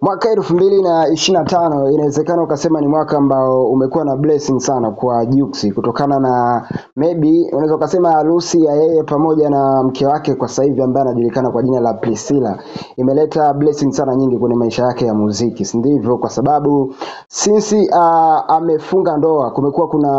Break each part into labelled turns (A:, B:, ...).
A: Mwaka 2025 inawezekana ukasema ni mwaka ambao umekuwa na blessing sana kwa Jux, kutokana na maybe unaweza ukasema harusi ya yeye pamoja na mke wake kwa sasa hivi ambaye anajulikana kwa jina la Priscilla imeleta blessing sana nyingi kwenye maisha yake ya muziki, si ndivyo? Kwa sababu since amefunga ndoa kumekuwa kuna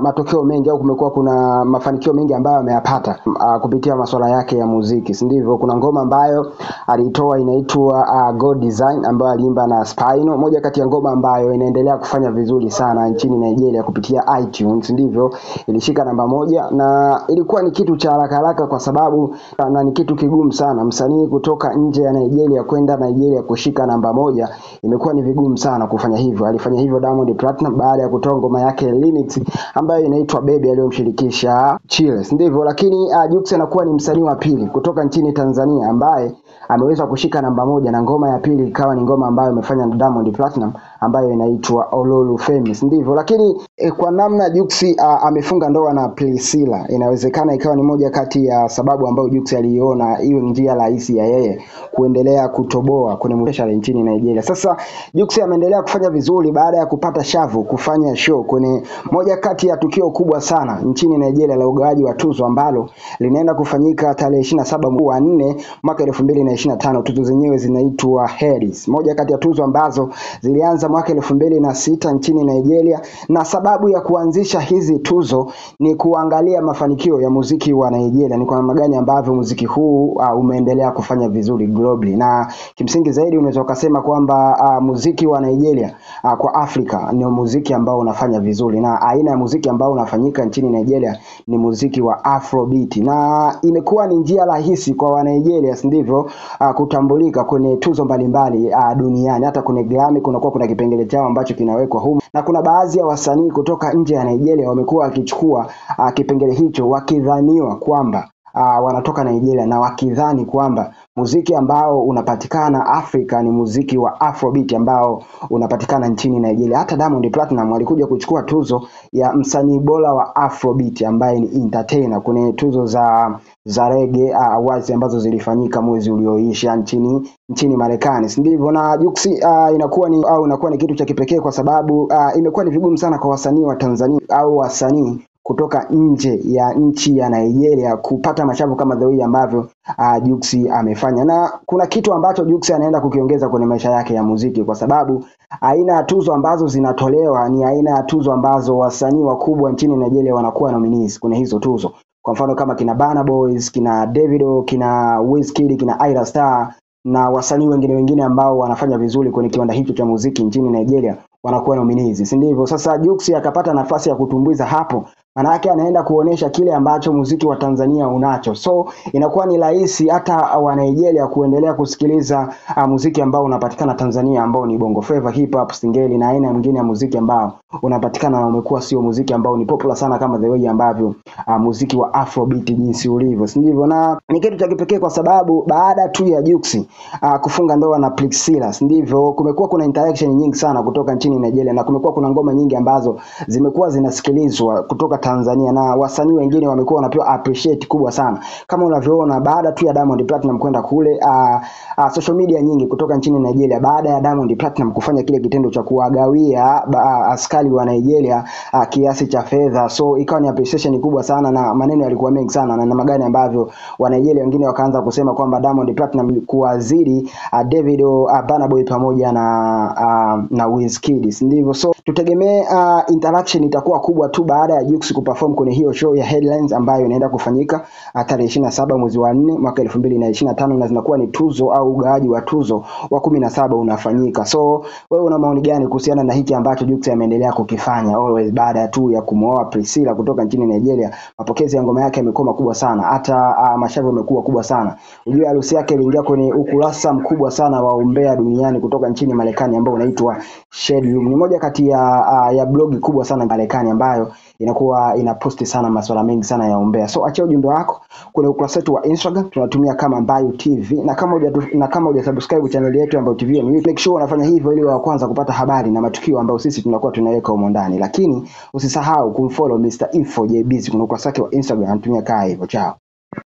A: matokeo mengi au kumekuwa kuna mafanikio mengi ambayo ameyapata kupitia masuala yake ya muziki, si ndivyo? Kuna ngoma ambayo alitoa inaitwa God Design ambayo aliimba na Spino, moja kati ya ngoma ambayo inaendelea kufanya vizuri sana nchini Nigeria kupitia iTunes, ndivyo ilishika namba 1, na ilikuwa ni kitu cha haraka kwa sababu na ni kitu kigumu sana msanii kutoka nje ya Nigeria kwenda Nigeria kushika namba 1, imekuwa ni vigumu sana kufanya hivyo. Alifanya hivyo Diamond Platnumz baada ya kutoa ngoma yake Limits ambayo inaitwa Baby aliyomshirikisha Chills, ndivyo. Lakini Jux anakuwa ni msanii wa pili kutoka nchini Tanzania ambaye ameweza kushika namba 1, na ngoma ya pili ikawa ni ngoma ambayo imefanya na Diamond Platnumz ambayo inaitwa Ololu Famous, ndivyo. Lakini kwa namna Jux amefunga ndoa na Priscilla, inawezekana ikawa ni moja kati ya sababu ambayo Jux aliona hiyo njia rahisi ya yeye kuendelea kutoboa kwenye biashara nchini Nigeria. Sasa Jux ameendelea kufanya vizuri baada ya kupata shavu kufanya show kwenye moja kati ya tukio kubwa sana nchini Nigeria la ugawaji wa tuzo ambalo linaenda kufanyika tarehe 27 mwezi wa 4 mwaka 2025. Tuzo zenyewe zinaitwa Headies, moja kati ya tuzo ambazo zilianza mwaka 2006 nchini Nigeria, na sababu ya kuanzisha hizi tuzo ni kuangalia mafanikio ya muziki wa Nigeria, ni kwa namna gani ambavyo muziki huu umeendelea kufanya vizuri globally. Na kimsingi zaidi unaweza ukasema kwamba muziki wa Nigeria kwa Afrika ni muziki ambao unafanya vizuri, na aina ya muziki ambao unafanyika nchini Nigeria ni muziki wa Afrobeat, na imekuwa ni njia rahisi kwa wa Nigeria, ndivyo, kutambulika kwenye tuzo mbalimbali duniani. Hata kwenye Grammy kuna kipengele chao ambacho kinawekwa humu, na kuna baadhi ya wasanii kutoka nje ya Nigeria wamekuwa wakichukua kipengele hicho wakidhaniwa kwamba wanatoka Nigeria, na wakidhani kwamba muziki ambao unapatikana Afrika ni muziki wa Afrobeat ambao unapatikana nchini Nigeria. Hata Diamond Platnumz alikuja kuchukua tuzo ya msanii bora wa Afrobeat ambaye ni entertainer kwenye tuzo za Reggae Awards ambazo zilifanyika mwezi ulioisha nchini Marekani, ndivyo. Na Jux inakuwa ni kitu cha kipekee kwa sababu imekuwa ni vigumu sana kwa wasanii wa Tanzania au wasanii kutoka nje ya nchi ya Nigeria kupata mashavu kama the way ambavyo Jux amefanya. Na kuna kitu ambacho Jux anaenda kukiongeza kwenye maisha yake ya muziki, kwa sababu aina ya tuzo ambazo zinatolewa ni aina ya tuzo ambazo wasanii wakubwa nchini Nigeria wanakuwa nominees kwenye hizo tuzo. Kwa mfano kama kina Burna Boys, kina Davido, kina Wizkid, kina Ayra Starr na wasanii wengine ambao wanafanya vizuri kwenye kiwanda hicho cha muziki nchini Nigeria wanakuwa nominees, si ndivyo? Sasa Jux akapata nafasi ya kutumbuiza hapo, maana yake anaenda kuonesha kile ambacho muziki wa Tanzania unacho. So inakuwa ni rahisi hata wa Nigeria kuendelea kusikiliza muziki ambao unapatikana Tanzania ambao ni bongo flava, hip hop, singeli na aina nyingine ya muziki ambao unapatikana, na umekuwa sio muziki ambao ni popular sana kama the way ambavyo muziki wa Afrobeat jinsi ulivyo, si ndivyo? Na ni kitu cha kipekee kwa sababu baada tu ya Jux kufunga ndoa na Priscilla, si ndivyo, kumekuwa kuna interaction nyingi sana kutoka nchini Nigeria, na kumekuwa kuna ngoma nyingi ambazo zimekuwa zinasikilizwa kutoka Tanzania, na wasanii wengine wamekuwa wanapewa appreciate kubwa sana. Kama unavyoona baada tu ya Diamond Platnumz kwenda kule, social media nyingi kutoka nchini Nigeria baada ya Diamond Platnumz kufanya kile kitendo cha kuwagawia askari wa Nigeria kiasi cha fedha, so ikawa ni appreciation kubwa sana, na maneno yalikuwa mengi sana, na namna gani ambavyo wa Nigeria wengine wakaanza kusema kwamba Diamond Platnumz kuwazidi Davido, Burna Boy pamoja na Wizkid, ndivyo. So tutegemee interaction itakuwa kubwa tu baada ya Jux kuperform kwenye hiyo show ya Headlines ambayo inaenda kufanyika tarehe 27 mwezi wa 4 mwaka 2025, na zinakuwa ni tuzo au ugawaji wa tuzo wa 17 unafanyika. So wewe una maoni gani kuhusiana na hiki ambacho Jux ameendelea kukifanya always baada tu ya kumwoa Priscilla kutoka nchini Nigeria? Mapokezi ya ngoma yake yamekuwa makubwa sana, hata mashavu yamekuwa kubwa sana. Unajua harusi yake iliingia kwenye ukurasa mkubwa sana wa umbea duniani kutoka nchini Marekani ambao unaitwa Shade Room. Ni moja kati ya blog kubwa sana Marekani ambayo inakuwa inaposti sana masuala mengi sana ya umbea. So achia ujumbe wako kwenye ukurasa wetu wa Instagram, tunatumia kama Mbayu TV, na kama hujasubscribe channel yetu Mbayu TV, make sure unafanya hivyo ili wa kwanza kupata habari na matukio ambayo sisi tunakuwa tunaweka humo ndani. Lakini usisahau kumfollow Mr. Info JBZ kwenye ukurasa wake wa Instagram, anatumia hivyo. Chao.